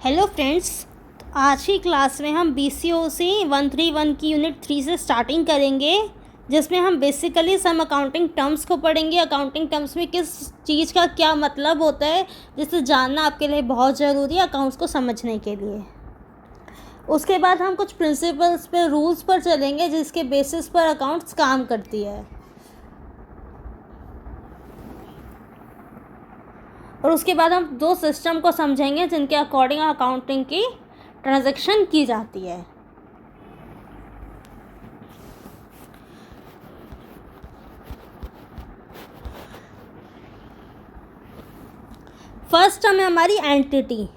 Hello friends, आज की class में हम BCOC 131 की यूनिट 3 से स्टार्टिंग करेंगे, जिसमें हम बेसिकली सम अकाउंटिंग टर्म्स को पढ़ेंगे। अकाउंटिंग टर्म्स में किस चीज़ का क्या मतलब होता है, जिसे जानना आपके लिए बहुत ज़रूरी है अकाउंट्स को समझने के लिए। उसके बाद हम कुछ प्रिंसिपल्स पे, रूल्स पर चलेंगे जिसके बेसिस पर अकाउंट्स काम करती है, और उसके बाद हम दो सिस्टम को समझेंगे जिनके अकॉर्डिंग अकाउंटिंग की ट्रांजैक्शन की जाती है। फर्स्ट हमें हमारी एंटिटी,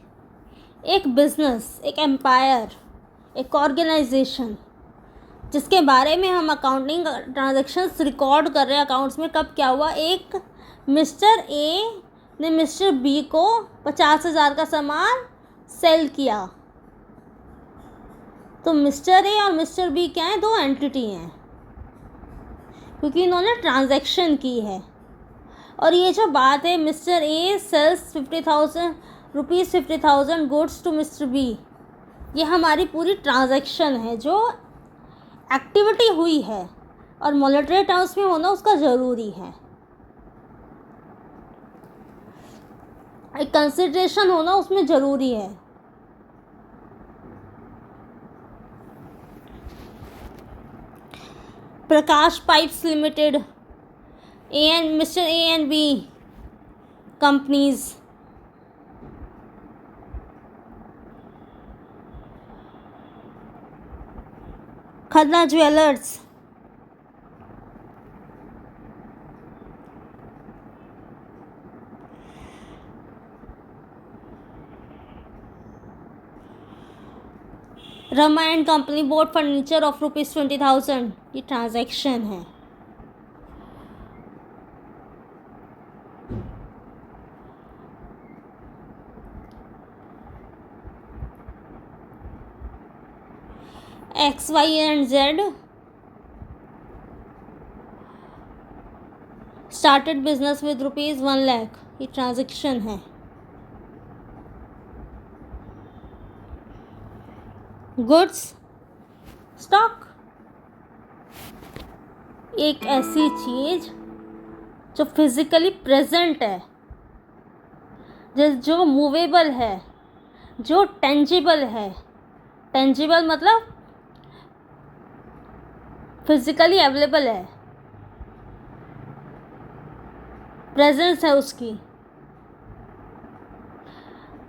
एक बिजनेस, एक एम्पायर, एक ऑर्गेनाइजेशन जिसके बारे में हम अकाउंटिंग ट्रांजैक्शंस रिकॉर्ड कर रहे हैं अकाउंट्स में। कब क्या हुआ, एक मिस्टर ए ने मिस्टर बी को 50,000 का सामान सेल किया। तो मिस्टर ए और मिस्टर बी क्या हैं? दो एंटिटी हैं, क्योंकि इन्होंने ट्रांजैक्शन की है। और ये जो बात है, mister A sales 50,000 goods to mister B, ये हमारी पूरी ट्रांजैक्शन है, जो एक्टिविटी हुई है और मॉनेटरी टर्म्स में होना उसका ज़रूरी है। एक कंसिडरेशन होना उसमें ज़रूरी है। Prakash Pipes Limited, mister A and B companies, Khanna Jewellers, Rama and Company bought furniture of ₹20,000, ये ट्रांजैक्शन है। X, Y and Z started business with ₹1 lakh, ये ट्रांजैक्शन है। गुड्स स्टॉक, एक ऐसी चीज जो फिजिकली प्रेजेंट है, जो मूवेबल है, जो टेंजिबल है। टेंजिबल मतलब फिजिकली अवेलेबल है, प्रेजेंस है उसकी,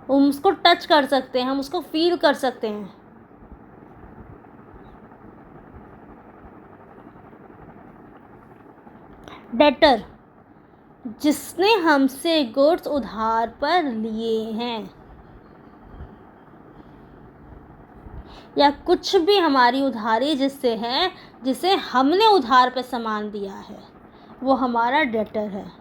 हम उसको टच कर सकते हैं, हम उसको फील कर सकते हैं। डेटर, जिसने हमसे गुड्स उधार पर लिए हैं, या कुछ भी हमारी उधारी जिससे है, जिसे हमने उधार पे सामान दिया है, वो हमारा डेटर है।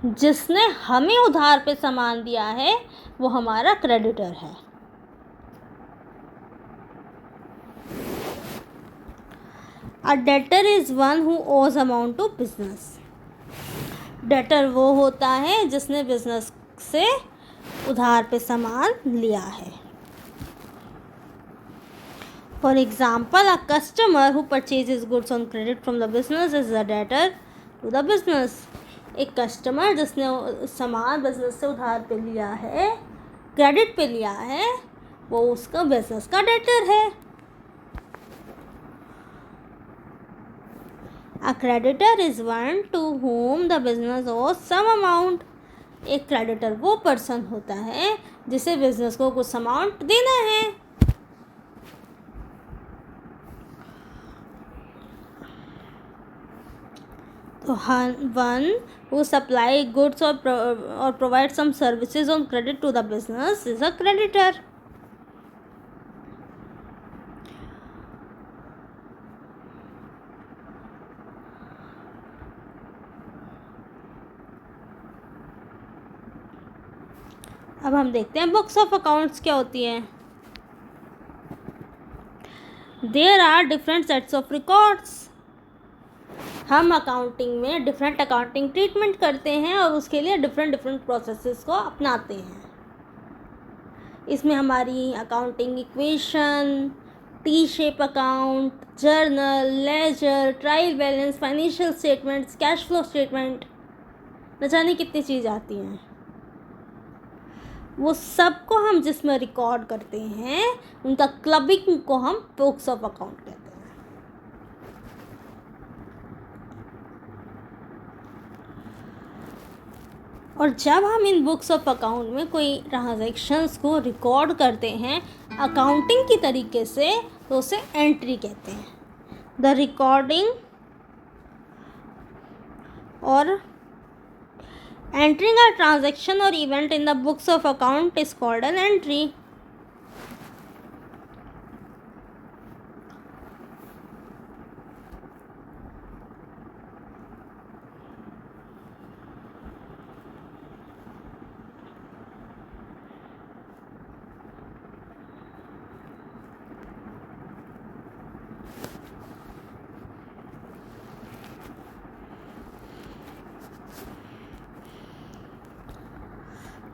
जिसने हमें उधार पे सामान दिया है वो हमारा क्रेडिटर है। A debtor is one who owes amount to business. Debtor वो होता है जिसने बिजनेस से उधार पे सामान लिया है। For example, a customer who purchases goods on credit from the business is the debtor to the business. एक कस्टमर जिसने सामान बिजनेस से उधार पे लिया है, क्रेडिट पे लिया है, वो उसका बिजनेस का डेटर है। A creditor is one to whom the business owes some amount. एक creditor वो पर्सन होता है जिसे बिजनेस को कुछ अमाउंट देना है। तो one who supply goods or provide some services on credit to the business is a creditor. अब हम देखते हैं बुक्स ऑफ अकाउंट्स क्या होती हैं। There are different sets of records. हम अकाउंटिंग में डिफरेंट अकाउंटिंग ट्रीटमेंट करते हैं और उसके लिए डिफरेंट प्रोसेसेस को अपनाते हैं। इसमें हमारी accounting equation, T shape account, journal, ledger, trial balance, financial statements, cash flow statement, न जाने कितनी चीज़ आती हैं। वो सब को हम जिसमें रिकॉर्ड करते हैं उनका क्लबिंग को हम बुक्स ऑफ अकाउंट कहते हैं। और जब हम इन बुक्स ऑफ अकाउंट में कोई ट्रांजैक्शंस को रिकॉर्ड करते हैं अकाउंटिंग की तरीके से तो उसे एंट्री कहते हैं। द रिकॉर्डिंग और एंट्रिंग अ ट्रांजैक्शन और event in the books of account is called an entry.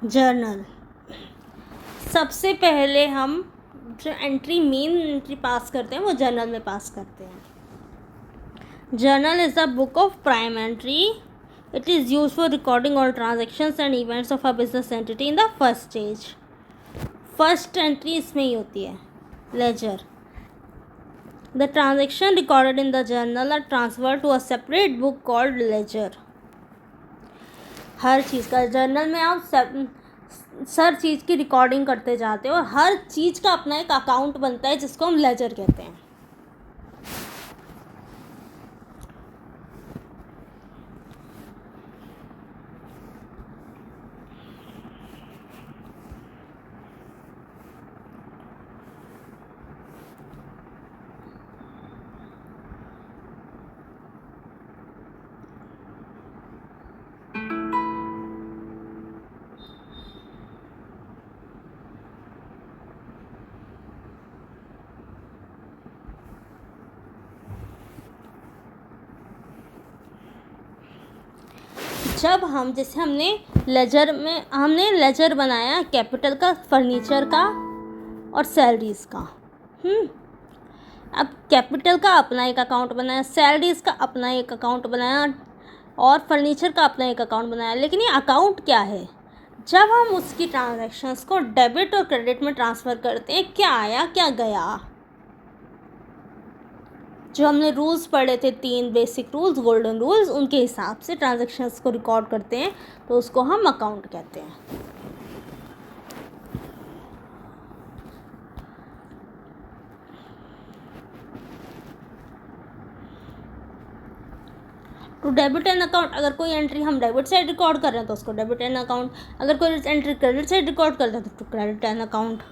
Journal, सबसे पहले हम जो एंट्री मेन एंट्री पास करते हैं वो जर्नल में पास करते हैं। Journal is the book of prime entry. It is use for recording all transactions and events of a business entity in the first stage. First entry इसमें ही होती है, ledger. The transaction recorded in the journal are transfer to a separate book called ledger. हर चीज़ का journal में आप हर चीज़ की रिकॉर्डिंग करते जाते हो और हर चीज़ का अपना एक अकाउंट बनता है जिसको हम लेजर कहते हैं। जब हम जैसे हमने लेजर बनाया कैपिटल का, फर्नीचर का और सैलरीज़ का। अब कैपिटल का अपना एक अकाउंट बनाया, सैलरीज़ का अपना एक अकाउंट बनाया और फर्नीचर का अपना एक अकाउंट बनाया। लेकिन ये अकाउंट क्या है? जब हम उसकी ट्रांजैक्शंस को डेबिट और क्रेडिट में ट्रांसफ़र करते हैं, क्या आया क्या गया, जो हमने रूल्स पढ़े थे 3 बेसिक रूल्स, गोल्डन रूल्स, उनके हिसाब से ट्रांजैक्शंस को रिकॉर्ड करते हैं तो उसको हम अकाउंट कहते हैं। टू डेबिट एन अकाउंट, अगर कोई एंट्री हम डेबिट साइड रिकॉर्ड कर रहे हैं तो उसको डेबिट एन अकाउंट, अगर कोई एंट्री क्रेडिट साइड रिकॉर्ड कर रहे हैं तो credit an account.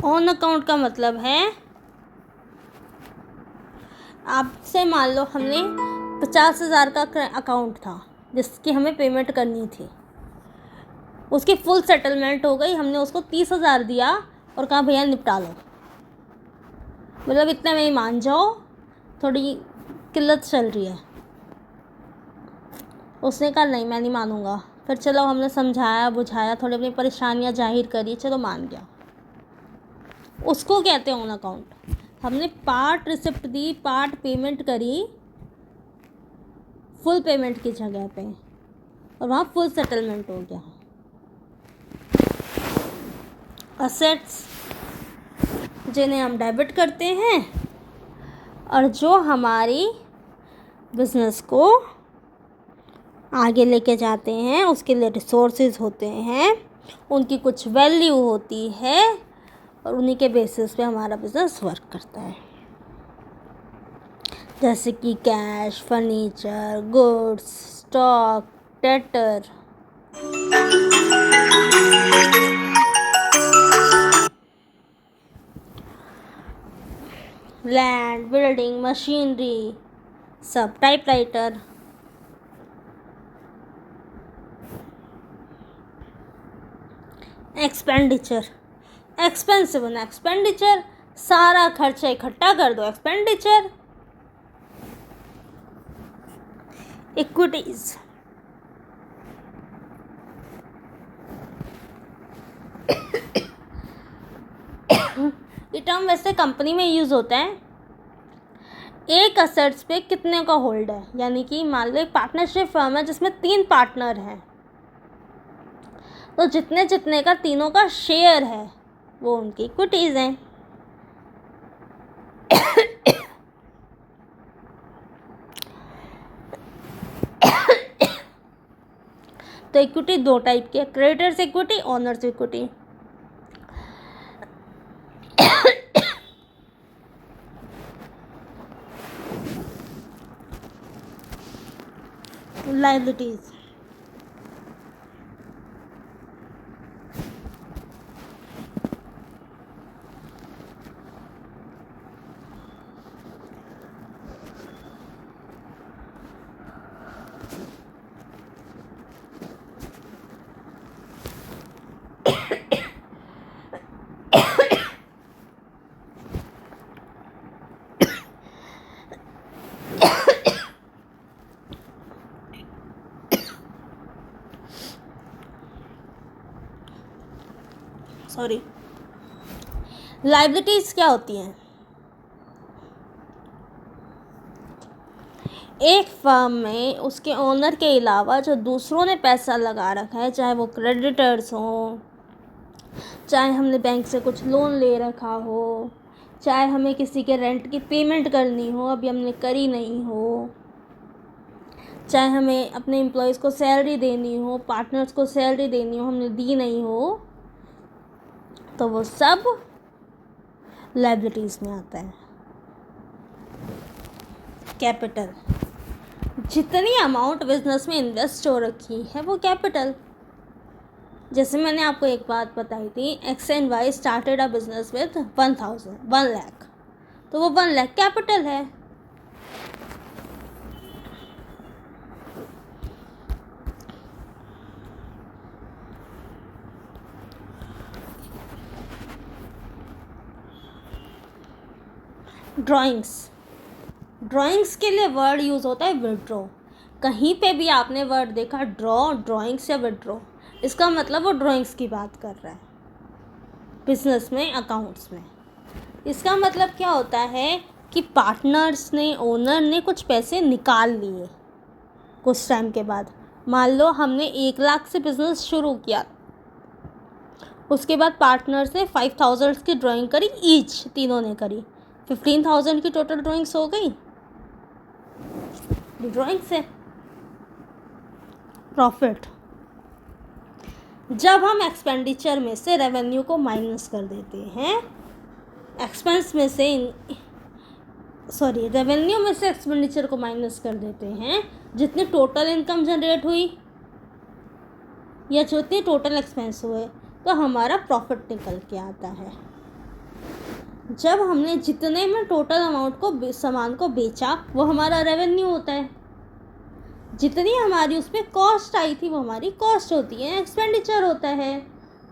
On account का मतलब है आपसे मान लो हमने 50,000 का अकाउंट था जिसकी हमें पेमेंट करनी थी, उसकी फुल सेटलमेंट हो गई, हमने उसको 30,000 दिया और कहा भैया निपटा लो, मतलब इतना में ही मान जाओ, थोड़ी किल्लत चल रही है। उसने कहा नहीं मैं नहीं मानूंगा। फिर चलो हमने समझाया बुझाया, थोड़ी अपनी परेशानियां जाहिर करी, चलो मान गया, उसको कहते हैं ऑन अकाउंट। हमने पार्ट रिसिप्ट दी, पार्ट पेमेंट करी फुल पेमेंट की जगह पे और वहाँ फुल सेटलमेंट हो गया। असेट्स जिन्हें हम डेबिट करते हैं और जो हमारी बिजनेस को आगे लेके जाते हैं, उसके लिए रिसोर्सेज होते हैं, उनकी कुछ वैल्यू होती है और उन्हीं के बेसिस पे हमारा बिज़नेस वर्क करता है, जैसे कि cash, furniture, goods, stock, debtor. Land, building, machinery, सब। टाइपराइटर, एक्सपेंडिचर, एक्सपेंसिव ना एक्सपेंडिचर, सारा खर्चा इकट्ठा कर दो एक्सपेंडिचर। इक्विटीज, ये टर्म वैसे कंपनी में यूज़ होता है। एक असेट्स पे कितने का होल्ड है, यानी कि मान लो एक पार्टनरशिप फर्म है जिसमें 3 पार्टनर हैं, तो जितने जितने का तीनों का शेयर है वो उनकी इक्विटीज़ हैं। तो इक्विटी 2 टाइप की है, creditors equity, owners equity. Liabilities, sorry, liabilities क्या होती हैं? एक फर्म में उसके ओनर के अलावा जो दूसरों ने पैसा लगा रखा है, चाहे वो क्रेडिटर्स हों, चाहे हमने बैंक से कुछ लोन ले रखा हो, चाहे हमें किसी के रेंट की पेमेंट करनी हो, अभी हमने करी नहीं हो, चाहे हमें अपने एम्प्लॉयज़ को सैलरी देनी हो, पार्टनर्स को सैलरी देनी हो, हमने दी नहीं हो, तो वो सब लायबिलिटीज़ में आता है। कैपिटल, जितनी अमाउंट बिजनेस में इन्वेस्ट हो रखी है वो कैपिटल। जैसे मैंने आपको एक बात बताई थी, X and Y started a business with 1 lakh, तो वो 1 लाख कैपिटल है। ड्राइंग्स के लिए वर्ड यूज़ होता है विड्रॉ। कहीं पे भी आपने वर्ड देखा ड्राइंग्स या विड्रॉ, इसका मतलब वो ड्राइंग्स की बात कर रहा है बिजनेस में, अकाउंट्स में। इसका मतलब क्या होता है कि पार्टनर्स ने, ओनर ने कुछ पैसे निकाल लिए कुछ टाइम के बाद। मान लो हमने 1 लाख से बिजनेस शुरू किया, उसके बाद पार्टनर्स ने 5000 की ड्राइंग करी ईच, तीनों ने करी, 15,000 की टोटल ड्राइंग्स हो गई। ड्राइंग से प्रॉफिट, जब हम एक्सपेंडिचर में से रेवेन्यू को माइनस कर देते हैं, एक्सपेंस में से रेवेन्यू में से एक्सपेंडिचर को माइनस कर देते हैं, जितनी टोटल इनकम जनरेट हुई या जितनी टोटल एक्सपेंस हुए, तो हमारा प्रॉफिट निकल के आता है। जब हमने जितने में टोटल अमाउंट को, सामान को बेचा, वो हमारा रेवेन्यू होता है। जितनी हमारी उस पर कॉस्ट आई थी वो हमारी कॉस्ट होती है, एक्सपेंडिचर होता है।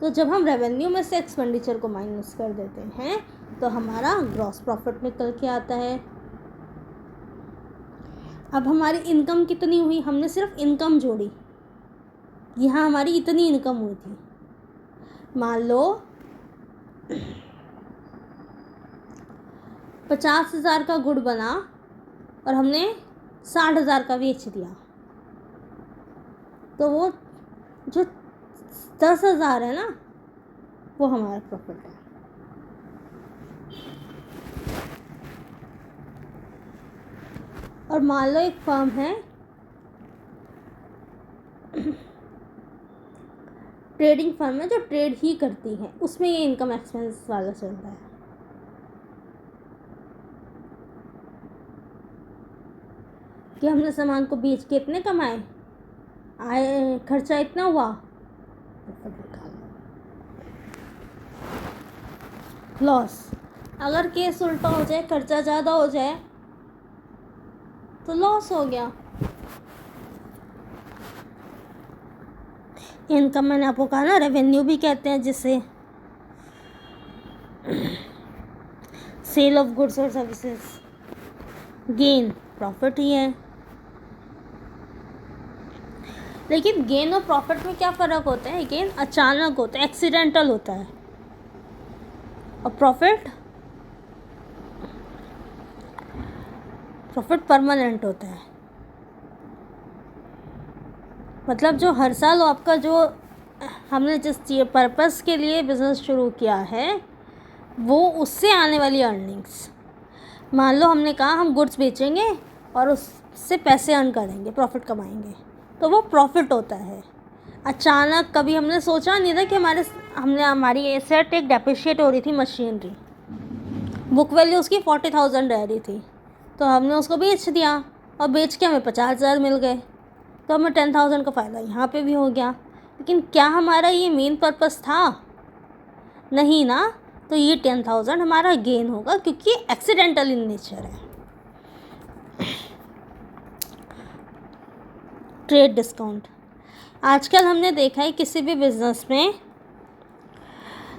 तो जब हम रेवेन्यू में से एक्सपेंडिचर को माइनस कर देते हैं तो हमारा ग्रॉस प्रॉफिट निकल के आता है। अब हमारी इनकम कितनी हुई, हमने सिर्फ इनकम जोड़ी, यहाँ हमारी इतनी इनकम हुई थी। मान लो 50,000 का गुड़ बना और हमने 60,000 का बेच दिया, तो वो जो 10,000 है ना, वो हमारा प्रॉफिट है। और मान लो एक फर्म है, ट्रेडिंग फर्म है जो ट्रेड ही करती है, उसमें ये इनकम एक्सपेंस वाला चलता है। कि हमने सामान को बेच के इतने कमाए, आए खर्चा इतना हुआ, लॉस। अगर केस उल्टा हो जाए, खर्चा ज़्यादा हो जाए तो लॉस हो गया। इनकम मैंने आपको कहा ना, रेवेन्यू भी कहते हैं जिसे, सेल ऑफ गुड्स और सर्विसेज। गेन प्रॉफिट ही है। लेकिन गेन और प्रॉफिट में क्या फ़र्क होता है? गेन अचानक होता है, एक्सीडेंटल होता है, और प्रॉफिट परमानेंट होता है। मतलब जो हर साल आपका जो हमने जिस पर्पस के लिए बिज़नेस शुरू किया है वो उससे आने वाली अर्निंग्स, मान लो हमने कहा हम गुड्स बेचेंगे और उससे पैसे अर्न करेंगे, प्रॉफिट कमाएंगे, तो वो प्रॉफिट होता है। अचानक कभी हमने सोचा नहीं था कि हमारी एसेट एक डेप्रिशिएट हो रही थी, मशीनरी, बुक वैल्यू उसकी 40,000 रह रही थी, तो हमने उसको बेच दिया और बेच के हमें 50,000 मिल गए, तो हमें 10,000 का फ़ायदा यहाँ पे भी हो गया। लेकिन क्या हमारा ये मेन पर्पस था? नहीं ना। तो ये 10,000 हमारा गेन होगा क्योंकि एक्सीडेंटल इन नेचर है। ट्रेड डिस्काउंट, आजकल हमने देखा है किसी भी बिज़नेस में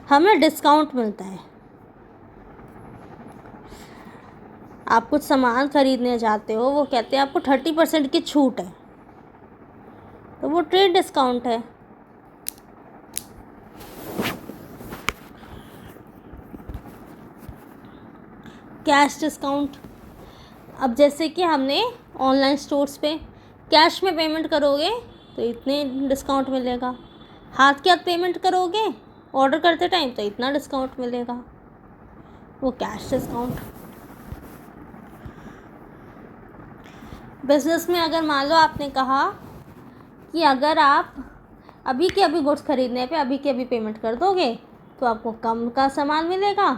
हमें डिस्काउंट मिलता है। आप कुछ सामान खरीदने जाते हो, वो कहते हैं आपको 30% की छूट है, तो वो ट्रेड डिस्काउंट है। कैश डिस्काउंट, अब जैसे कि हमने ऑनलाइन स्टोर्स पे कैश में पेमेंट करोगे तो इतने डिस्काउंट मिलेगा, हाथ के हाथ पेमेंट करोगे ऑर्डर करते टाइम तो इतना डिस्काउंट मिलेगा, वो कैश डिस्काउंट। बिज़नेस में अगर मान लो आपने कहा कि अगर आप अभी के अभी गुड्स खरीदने पे अभी के अभी पेमेंट कर दोगे तो आपको कम का सामान मिलेगा,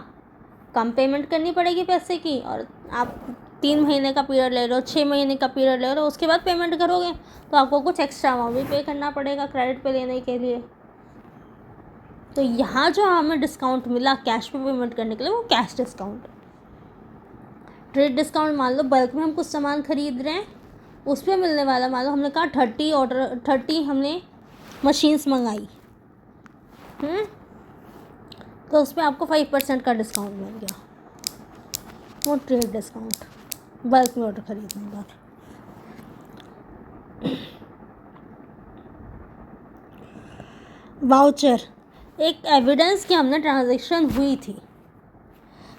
कम पेमेंट करनी पड़ेगी पैसे की, और आप 3 महीने का पीरियड ले रहे हो, 6 महीने का पीरियड ले रहे हो, उसके बाद पेमेंट करोगे तो आपको कुछ एक्स्ट्रा अमाउंट भी पे करना पड़ेगा क्रेडिट पे लेने के लिए। तो यहाँ जो हमें डिस्काउंट मिला कैश पे पेमेंट करने के लिए, वो कैश डिस्काउंट। ट्रेड डिस्काउंट, मान लो बल्क में हम कुछ सामान खरीद रहे हैं, उस पर मिलने वाला, मान लो हमने कहा 30 हमने मशीन्स मंगाई, तो उस पर आपको 5% का डिस्काउंट मिल गया, वो ट्रेड डिस्काउंट बल्क में ऑर्डर खरीदने पर। वाउचर, एक एविडेंस कि हमने ट्रांजैक्शन हुई थी।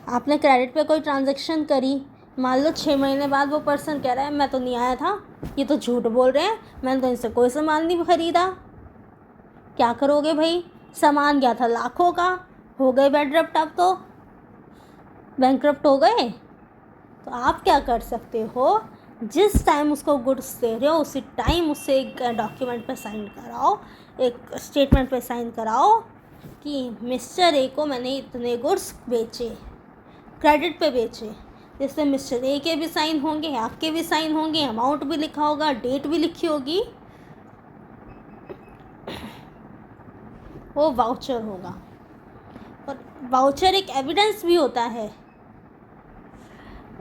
आपने क्रेडिट पे कोई ट्रांजैक्शन करी, मान लो 6 महीने बाद वो पर्सन कह रहा है मैं तो नहीं आया था, ये तो झूठ बोल रहे हैं, मैंने तो इनसे कोई सामान नहीं खरीदा। क्या करोगे भाई? सामान गया था लाखों का, हो गए बैंकक्रप्ट, अब तो बैंकक्रप्ट हो गए। तो आप क्या कर सकते हो, जिस टाइम उसको गुड्स दे रहे हो उसी टाइम उससे एक डॉक्यूमेंट पे साइन कराओ, एक स्टेटमेंट पे साइन कराओ कि मिस्टर ए को मैंने इतने गुड्स बेचे, क्रेडिट पे बेचे, जिससे मिस्टर ए के भी साइन होंगे, आपके भी साइन होंगे, अमाउंट भी लिखा होगा, डेट भी लिखी होगी, वो वाउचर होगा। और वाउचर एक एविडेंस भी होता है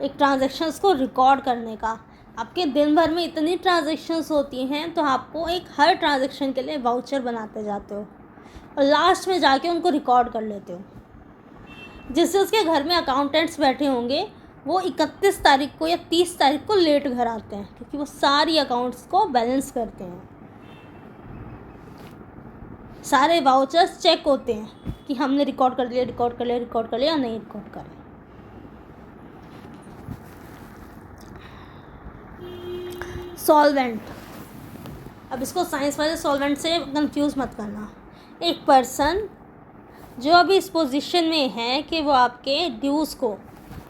एक ट्रांजैक्शंस को रिकॉर्ड करने का। आपके दिन भर में इतनी ट्रांजैक्शंस होती हैं तो आपको एक हर ट्रांजैक्शन के लिए वाउचर बनाते जाते हो और लास्ट में जाके उनको रिकॉर्ड कर लेते हो, जिससे उसके घर में अकाउंटेंट्स बैठे होंगे, वो 31 तारीख को या 30 तारीख को लेट घर आते हैं क्योंकि वो सारी अकाउंट्स को बैलेंस करते हैं। सारे वाउचर्स चेक होते हैं कि हमने रिकॉर्ड कर लिया या नहीं रिकॉर्ड करें। सॉल्वेंट, अब इसको साइंस वाले सॉल्वेंट से कंफ्यूज मत करना। एक पर्सन जो अभी इस पोजीशन में है कि वो आपके ड्यूज़ को,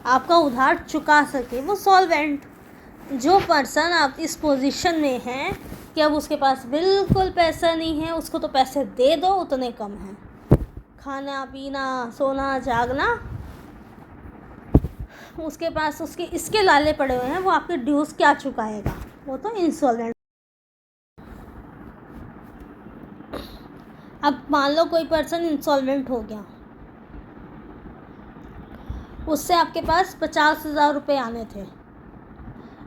आपका उधार चुका सके, वो सॉल्वेंट। जो पर्सन आप इस पोजीशन में है कि अब उसके पास बिल्कुल पैसा नहीं है, उसको तो पैसे दे दो उतने कम हैं, खाना पीना सोना जागना, उसके पास उसके इसके लाले पड़े हुए हैं, वो आपके ड्यूज़ क्या चुकाएगा? वो तो इंसॉल्वेंट। अब मान लो कोई पर्सन इंसॉल्वेंट हो गया, उससे आपके पास 50,000 रुपये आने थे।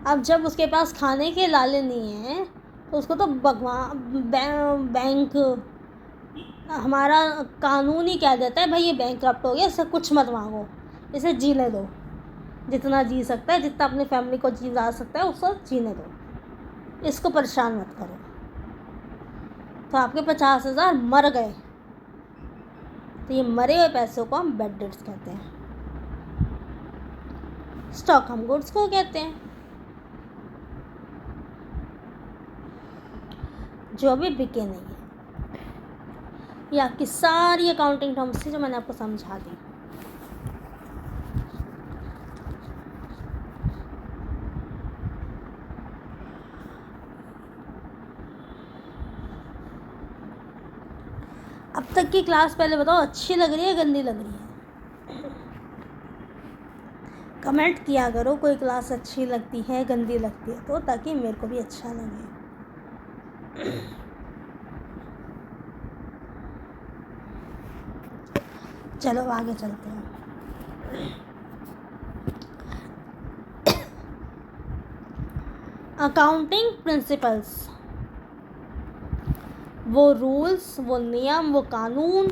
अब जब उसके पास खाने के लाले नहीं हैं तो उसको तो बैंक हमारा कानून ही कह देता है भाई ये बैंकरप्ट हो गया, इससे कुछ मत मांगो, इसे जीने दो, जितना जी सकता है, जितना अपनी फैमिली को जीना सकता है उसको जीने दो, इसको परेशान मत करो। तो आपके 50,000 मर गए, तो ये मरे हुए पैसों को हम बैड डेट्स कहते हैं, स्टॉकहोम गुड्स को कहते हैं। जो भी बिके नहीं है, ये आपकी सारी अकाउंटिंग टर्म्स थी जो मैंने आपको समझा दी। अब तक की क्लास पहले बताओ अच्छी लग रही है गंदी लग रही है? कमेंट किया करो कोई क्लास अच्छी लगती है गंदी लगती है तो, ताकि मेरे को भी अच्छा लगे। चलो आगे चलते हैं। अकाउंटिंग प्रिंसिपल्स, वो रूल्स, वो नियम, वो कानून,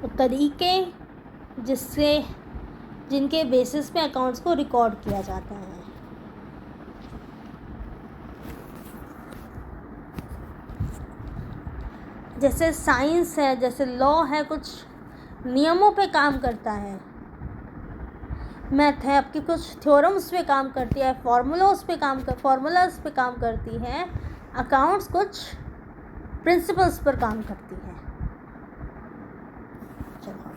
वो तरीके जिनके बेसिस पे अकाउंट्स को रिकॉर्ड किया जाता है। जैसे साइंस है, जैसे लॉ है, कुछ नियमों पे काम करता है। मैथ है, आपकी कुछ थ्योरम्स पे काम करती है, फार्मूलाज पे काम करती है। अकाउंट्स कुछ प्रिंसिपल्स पर काम करती है। चलो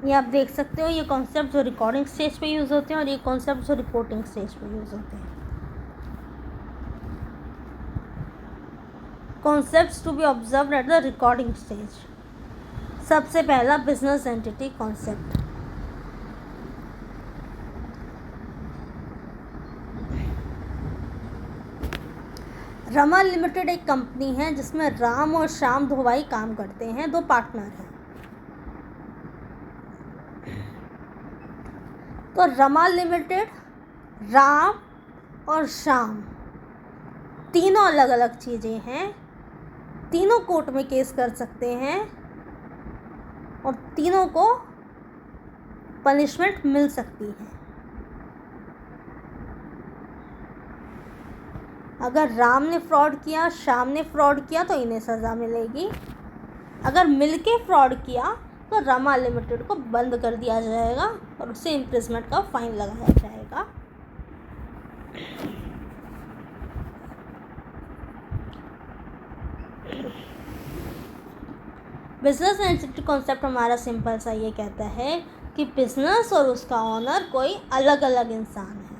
ये आप देख सकते हो, ये कॉन्सेप्ट जो रिकॉर्डिंग स्टेज पे यूज़ होते हैं और ये कॉन्सेप्ट जो रिपोर्टिंग स्टेज पे यूज़ होते हैं। Concepts to be observed at the recording stage. सबसे पहला business entity concept. Rama Limited एक कंपनी है जिसमें राम और श्याम दो भाई काम करते हैं, दो पार्टनर हैं। तो रमा लिमिटेड, राम और श्याम तीनों अलग अलग चीज़ें हैं, तीनों कोर्ट में केस कर सकते हैं और तीनों को पनिशमेंट मिल सकती है। अगर राम ने फ्रॉड किया, श्याम ने फ्रॉड किया तो इन्हें सज़ा मिलेगी। अगर मिलके फ्रॉड किया तो रमा लिमिटेड को बंद कर दिया जाएगा और उसे इम्प्रिजमेंट का फाइन लगाया जाएगा। बिजनेस एंटिटी कॉन्सेप्ट हमारा सिंपल सा ये कहता है कि बिजनेस और उसका ओनर कोई अलग अलग इंसान है।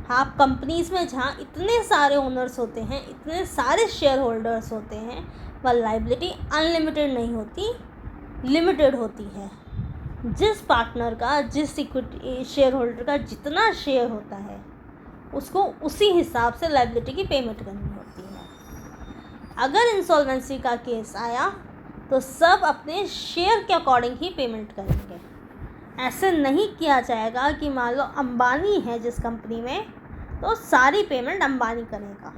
हाँ, कंपनीज़ में जहाँ इतने सारे ओनर्स होते हैं, इतने सारे शेयर होल्डर्स होते हैं, वह लाइबिलिटी अनलिमिटेड नहीं होती, लिमिटेड होती है। जिस पार्टनर का, जिस इक्विटी शेयर होल्डर का जितना शेयर होता है उसको उसी हिसाब से लाइबिलिटी की पेमेंट करनी होती है। अगर इंसॉल्वेंसी का केस आया तो सब अपने शेयर के अकॉर्डिंग ही पेमेंट करेंगे। ऐसे नहीं किया जाएगा कि मान लो अंबानी है जिस कंपनी में, तो सारी पेमेंट अंबानी करेगा।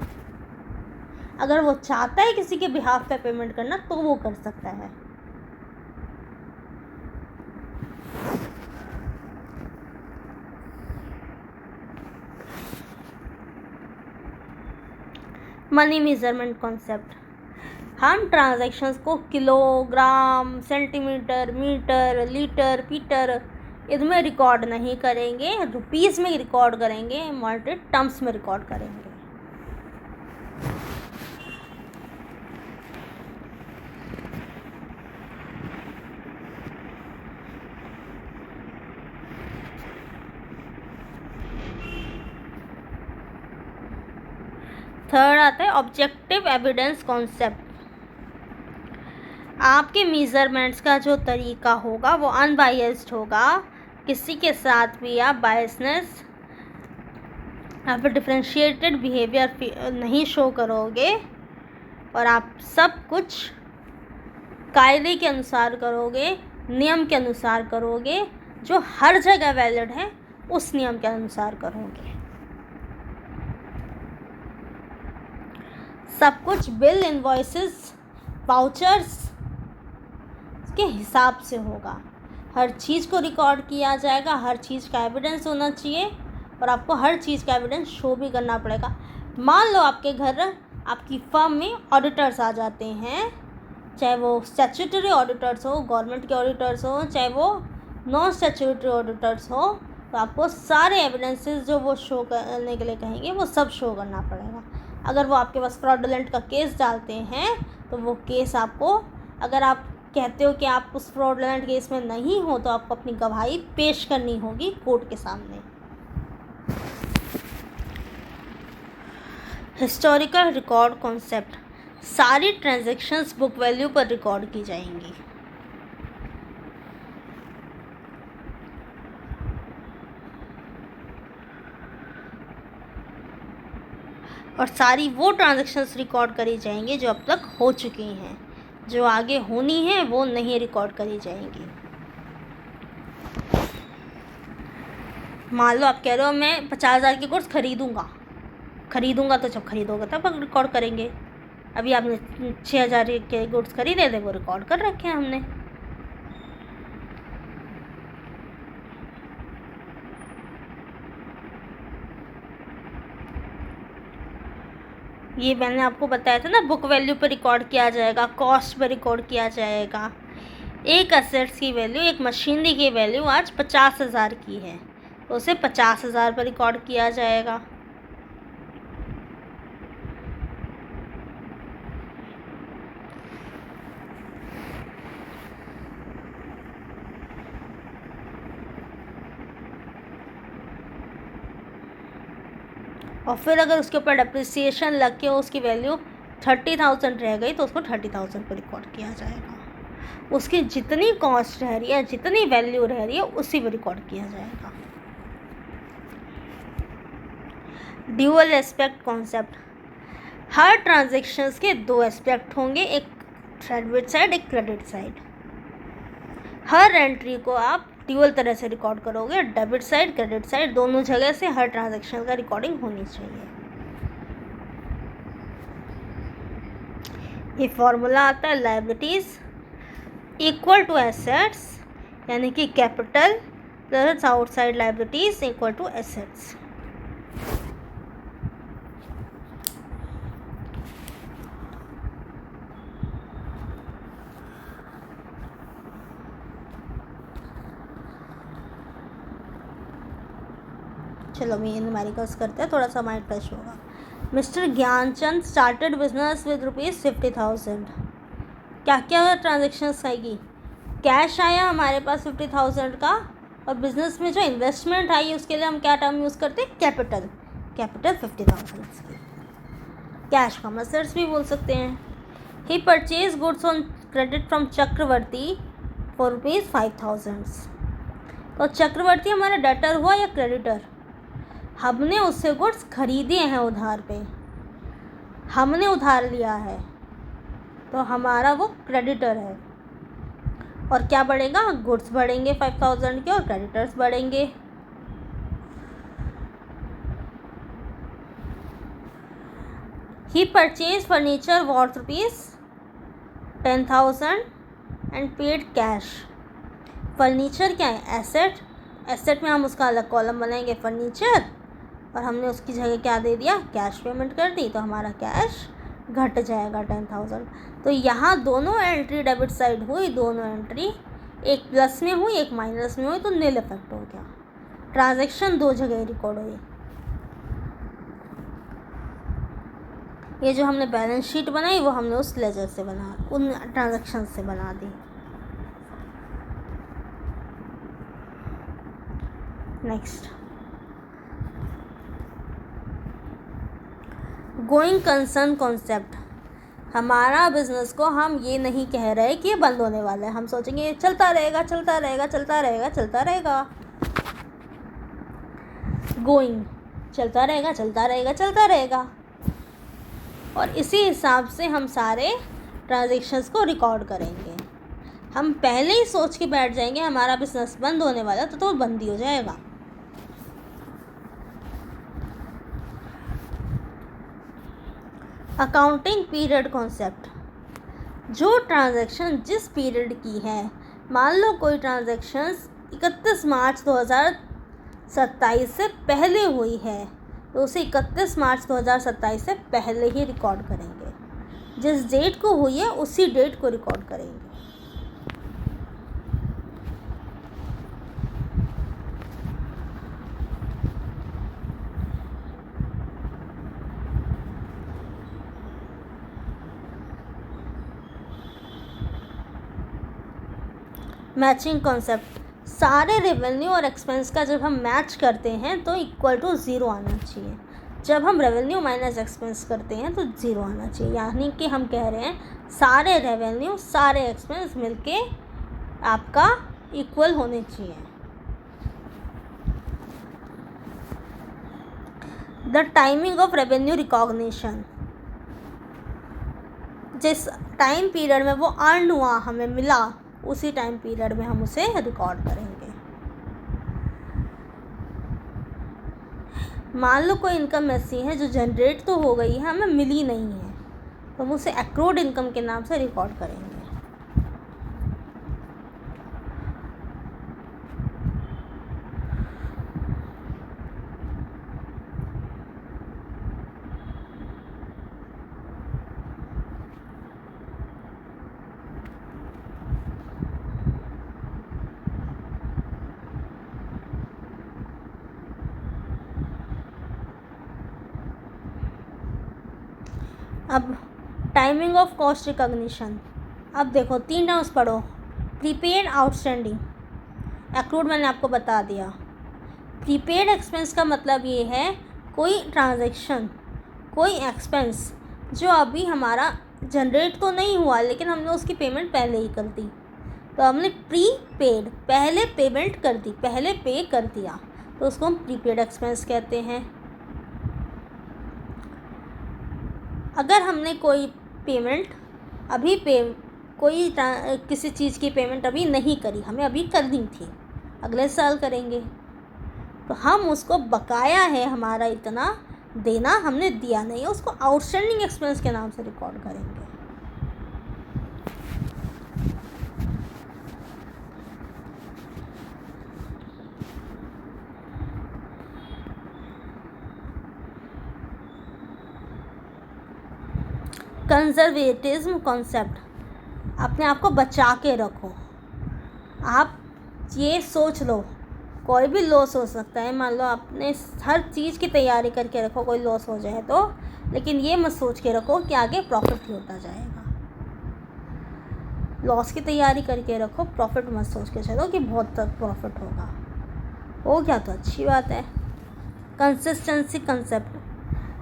अगर वो चाहता है किसी के बिहाफ पे पेमेंट करना तो वो कर सकता है। Money measurement concept. हम ट्रांजैक्शंस को kilogram, centimetre, metre, litre, Peter इनमें रिकॉर्ड नहीं करेंगे, रुपीज़ में रिकॉर्ड करेंगे, मॉनेटरी टर्म्स में रिकॉर्ड करेंगे। थर्ड आता है ऑब्जेक्टिव एविडेंस कॉन्सेप्ट। आपके मेजरमेंट्स का जो तरीका होगा वो अनबायस्ड होगा, किसी के साथ भी आप बायसनेस या फिर डिफरेंशिएटेड बिहेवियर नहीं शो करोगे। और आप सब कुछ कायदे के अनुसार करोगे, नियम के अनुसार करोगे, जो हर जगह वैलिड है उस नियम के अनुसार करोगे। सब कुछ बिल, इनवॉइसेस, वाउचर्स के हिसाब से होगा। हर चीज़ को रिकॉर्ड किया जाएगा, हर चीज़ का एविडेंस होना चाहिए और आपको हर चीज़ का एविडेंस शो भी करना पड़ेगा। मान लो आपके घर, आपकी फर्म में ऑडिटर्स आ जाते हैं, चाहे वो स्टैट्यूटरी ऑडिटर्स हो, गवर्नमेंट के ऑडिटर्स हो, चाहे वो नॉन स्टैट्यूटरी ऑडिटर्स हो, तो आपको सारे एविडेंसेस जो वो शो करने के लिए कहेंगे वो सब शो करना पड़ेगा। अगर वो आपके पास फ्रॉडुलेंट का केस डालते हैं तो वो केस आपको, अगर आप कहते हो कि आप उस फ्रॉडुलेंट केस में नहीं हो, तो आपको अपनी गवाही पेश करनी होगी कोर्ट के सामने। हिस्टोरिकल रिकॉर्ड कॉन्सेप्ट, सारी ट्रांजैक्शंस बुक वैल्यू पर रिकॉर्ड की जाएंगी। और सारी वो ट्रांजैक्शंस रिकॉर्ड करी जाएंगी जो अब तक हो चुकी हैं, जो आगे होनी है वो नहीं रिकॉर्ड करी जाएंगी। मान लो आप कह रहे हो मैं 50,000 के गुड्स खरीदूंगा, तो जब खरीदोगे तब रिकॉर्ड करेंगे। अभी आपने 6,000 के गुड्स खरीदे थे, वो रिकॉर्ड कर रखे हैं हमने। ये मैंने आपको बताया था ना, बुक वैल्यू पर रिकॉर्ड किया जाएगा, कॉस्ट पर रिकॉर्ड किया जाएगा। एक असेट्स की वैल्यू, एक मशीनरी की वैल्यू आज 50,000 की है, तो उसे 50,000 पर रिकॉर्ड किया जाएगा। और फिर अगर उसके ऊपर डेप्रिसिएशन लग के उसकी वैल्यू 30,000 रह गई तो उसको 30,000 पर रिकॉर्ड किया जाएगा। उसकी जितनी कॉस्ट रह रही है, जितनी वैल्यू रह रही है, उसी पर रिकॉर्ड किया जाएगा। ड्यूअल एस्पेक्ट कॉन्सेप्ट, हर ट्रांजैक्शंस के दो एस्पेक्ट होंगे, एक डेबिट साइड, एक क्रेडिट साइड। हर एंट्री को आप ड्यूअल तरह से रिकॉर्ड करोगे, डेबिट साइड, क्रेडिट साइड, दोनों जगह से हर ट्रांजैक्शन का रिकॉर्डिंग होनी चाहिए। ये फॉर्मूला आता है, लायबिलिटीज इक्वल टू एसेट्स, यानी कि capital plus outside liabilities equal to assets. चलो मैं न्यूमेरिकल्स करते हैं, थोड़ा सा माइंड फ्रेश होगा। Mister Gyanchand started business with ₹50,000। क्या क्या ट्रांजेक्शन्स आएगी? कैश आया हमारे पास 50,000 का, और बिजनेस में जो इन्वेस्टमेंट आई उसके लिए हम क्या टर्म यूज़ करते हैं? कैपिटल 50,000 की। कैश को हम असेट्स भी बोल सकते हैं। He purchase goods on credit from Chakravarti for ₹5,000। तो चक्रवर्ती हमारा डेटर हुआ या क्रेडिटर? हमने उससे गुड्स खरीदे हैं उधार पे, हमने उधार लिया है, तो हमारा वो क्रेडिटर है। और क्या बढ़ेगा? गुड्स बढ़ेंगे 5,000 के और क्रेडिटर्स बढ़ेंगे। He purchase furniture worth ₹10,000 and paid cash. Furniture क्या है? एसेट। एसेट में हम उसका अलग कॉलम बनाएंगे फर्नीचर, और हमने उसकी जगह क्या दे दिया? कैश पेमेंट कर दी, तो हमारा कैश घट जाएगा 10,000। तो यहाँ दोनों एंट्री डेबिट साइड हुई, दोनों एंट्री एक प्लस में हुई एक माइनस में हुई, तो नील इफेक्ट हो गया। ट्रांजैक्शन दो जगह रिकॉर्ड हुई। ये जो हमने बैलेंस शीट बनाई वो हमने उस लेजर से बना, उन ट्रांजैक्शन से बना दी। Next, going concern concept. हमारा बिजनेस को हम ये नहीं कह रहे कि ये बंद होने वाला है, हम सोचेंगे चलता रहेगा चलता रहेगा चलता रहेगा चलता रहेगा। गोइंग, चलता रहेगा चलता रहेगा चलता रहेगा। और इसी हिसाब से हम सारे ट्रांजेक्शन्स को रिकॉर्ड करेंगे। हम पहले ही सोच के बैठ जाएंगे हमारा बिजनेस बंद होने वाला तो बंद ही हो जाएगा। अकाउंटिंग पीरियड कॉन्सेप्ट, जो ट्रांजैक्शन जिस पीरियड की है, मान लो कोई ट्रांजैक्शंस 31 मार्च 2027 से पहले हुई है तो उसे 31 मार्च 2027 से पहले ही रिकॉर्ड करेंगे। जिस डेट को हुई है उसी डेट को रिकॉर्ड करेंगे। मैचिंग कॉन्सेप्ट, सारे रेवेन्यू और एक्सपेंस का जब हम मैच करते हैं तो इक्वल टू ज़ीरो आना चाहिए। जब हम रेवेन्यू माइनस एक्सपेंस करते हैं तो ज़ीरो आना चाहिए, यानी कि हम कह रहे हैं सारे रेवेन्यू सारे एक्सपेंस मिलके आपका इक्वल होने चाहिए। The timing of revenue recognition, जिस टाइम पीरियड में वो अर्न हुआ हमें मिला उसी टाइम पीरियड में हम उसे रिकॉर्ड करेंगे। मान लो कोई इनकम ऐसी है जो जनरेट तो हो गई है हमें मिली नहीं है तो हम उसे एक्रूड इनकम के नाम से रिकॉर्ड करेंगे। अब टाइमिंग ऑफ कॉस्ट रिकॉग्निशन, अब देखो 3 टर्म्स पढ़ो, प्रीपेड, आउटस्टैंडिंग, एक्रूड मैंने आपको बता दिया। प्रीपेड एक्सपेंस का मतलब ये है कोई ट्रांजैक्शन कोई एक्सपेंस जो अभी हमारा जनरेट तो नहीं हुआ लेकिन हमने उसकी पेमेंट पहले ही कर दी, तो हमने प्रीपेड पहले पेमेंट कर दी, पहले पे कर दिया, तो उसको हम प्रीपेड एक्सपेंस कहते हैं। अगर हमने कोई पेमेंट अभी किसी चीज़ की पेमेंट अभी नहीं करी, हमें अभी करनी थी, अगले साल करेंगे, तो हम उसको बकाया है हमारा इतना देना हमने दिया नहीं है, उसको आउटस्टैंडिंग एक्सपेंस के नाम से रिकॉर्ड करेंगे। कंजर्वेटिज्म कॉन्सेप्ट, अपने आप को बचा के रखो। आप ये सोच लो कोई भी लॉस हो सकता है, मान लो आपने हर चीज़ की तैयारी करके रखो कोई लॉस हो जाए तो, लेकिन ये मत सोच के रखो कि आगे प्रॉफिट ही होता जाएगा। लॉस की तैयारी करके रखो, प्रॉफिट मत सोच के चलो कि बहुत तक प्रॉफिट होगा, हो गया तो अच्छी बात है। कंसिस्टेंसी कंसेप्ट,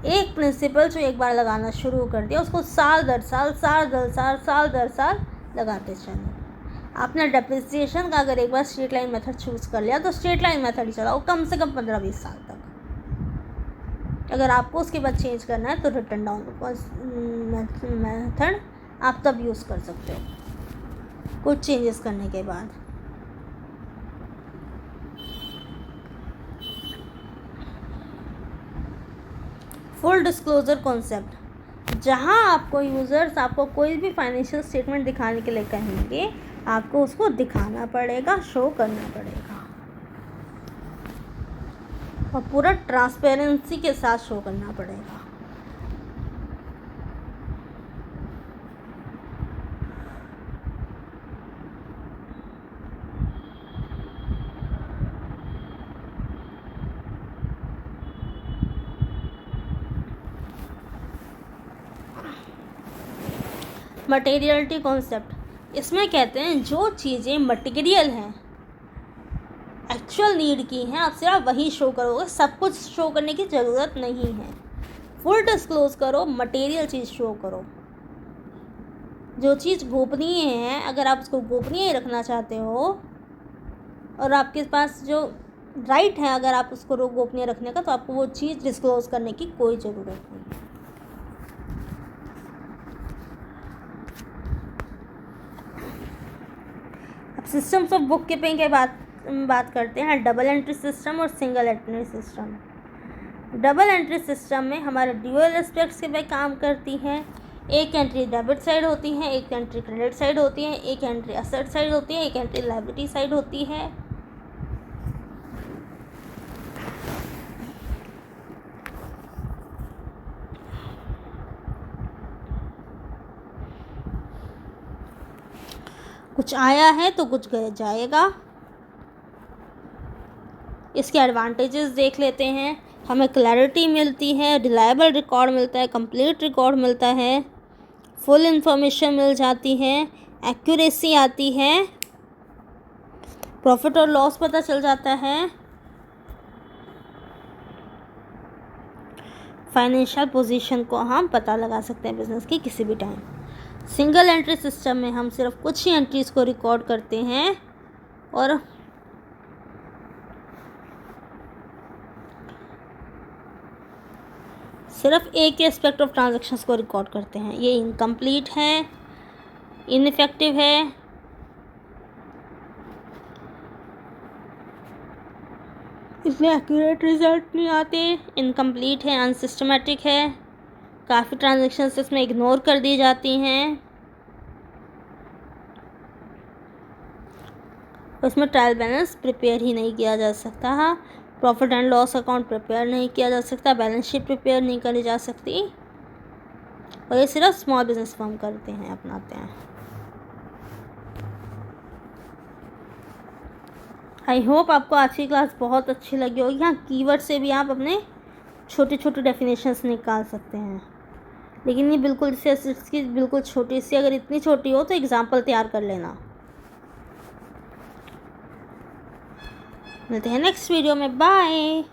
एक प्रिंसिपल जो एक बार लगाना शुरू कर दिया उसको साल दर साल लगाते चलो। आपने डेप्रिसिएशन का अगर एक बार स्ट्रेट लाइन मेथड चूज़ कर लिया तो स्ट्रेट लाइन मेथड ही चलाओ कम से कम 15-20 साल तक। अगर आपको उसके बाद चेंज करना है तो रिटर्न डाउन मेथड आप तब यूज़ कर सकते हो कुछ चेंजेस करने के बाद। फुल डिस्क्लोजर कॉन्सेप्ट, जहाँ आपको यूज़र्स आपको कोई भी फाइनेंशियल स्टेटमेंट दिखाने के लिए कहेंगे आपको उसको दिखाना पड़ेगा, शो करना पड़ेगा और पूरा ट्रांसपेरेंसी के साथ शो करना पड़ेगा। मटेरियलिटी कॉन्सेप्ट, इसमें कहते हैं जो चीज़ें मटेरियल हैं एक्चुअल नीड की हैं आप सिर्फ वही शो करोगे, सब कुछ शो करने की ज़रूरत नहीं है। फुल डिस्क्लोज करो, मटेरियल चीज़ शो करो। जो चीज़ गोपनीय है अगर आप उसको गोपनीय ही रखना चाहते हो और आपके पास जो राइट है अगर आप उसको गोपनीय रखने का, तो आपको वो चीज़ डिस्क्लोज करने की कोई ज़रूरत नहीं है। सिस्टम्स ऑफ बुक कीपिंग के बात करते हैं, डबल एंट्री सिस्टम और single entry system. Double entry system में हमारे ड्यूअल एस्पेक्ट्स के पे काम करती है। एक एंट्री डेबिट साइड होती है, एक एंट्री क्रेडिट साइड होती है, एक एंट्री एसेट साइड होती है, एक एंट्री लायबिलिटी साइड होती है। कुछ आया है तो कुछ जाएगा। इसके एडवांटेजेस देख लेते हैं। हमें क्लैरिटी मिलती है, रिलायबल रिकॉर्ड मिलता है, कंप्लीट रिकॉर्ड मिलता है, फुल इंफॉर्मेशन मिल जाती है, एक्यूरेसी आती है, प्रॉफिट और लॉस पता चल जाता है, फाइनेंशियल पोजीशन को हम पता लगा सकते हैं बिजनेस की किसी भी टाइम। सिंगल एंट्री सिस्टम में हम सिर्फ कुछ ही एंट्रीज को रिकॉर्ड करते हैं और सिर्फ एक ही एस्पेक्ट ऑफ ट्रांजैक्शंस को रिकॉर्ड करते हैं। ये इनकम्प्लीट है, इनइफेक्टिव है, इसमें एक्यूरेट रिजल्ट नहीं आते, इनकम्प्लीट है, अनसिस्टमेटिक है, काफ़ी ट्रांजैक्शंस इसमें इग्नोर कर दी जाती हैं, उसमें ट्रायल बैलेंस प्रिपेयर ही नहीं किया जा सकता, profit and loss account prepare नहीं किया जा सकता, बैलेंस शीट प्रिपेयर नहीं करी जा सकती, और ये सिर्फ स्मॉल बिजनेस फर्म करते हैं, अपनाते हैं। आई होप आपको आज की क्लास बहुत अच्छी लगी होगी। यहाँ कीवर्ड से भी आप अपने छोटे छोटे डेफिनेशंस निकाल सकते हैं, लेकिन ये बिल्कुल जैसे इसकी बिल्कुल छोटी सी, अगर इतनी छोटी हो तो एग्जाम्पल तैयार कर लेना। मिलते हैं नेक्स्ट वीडियो में, बाय।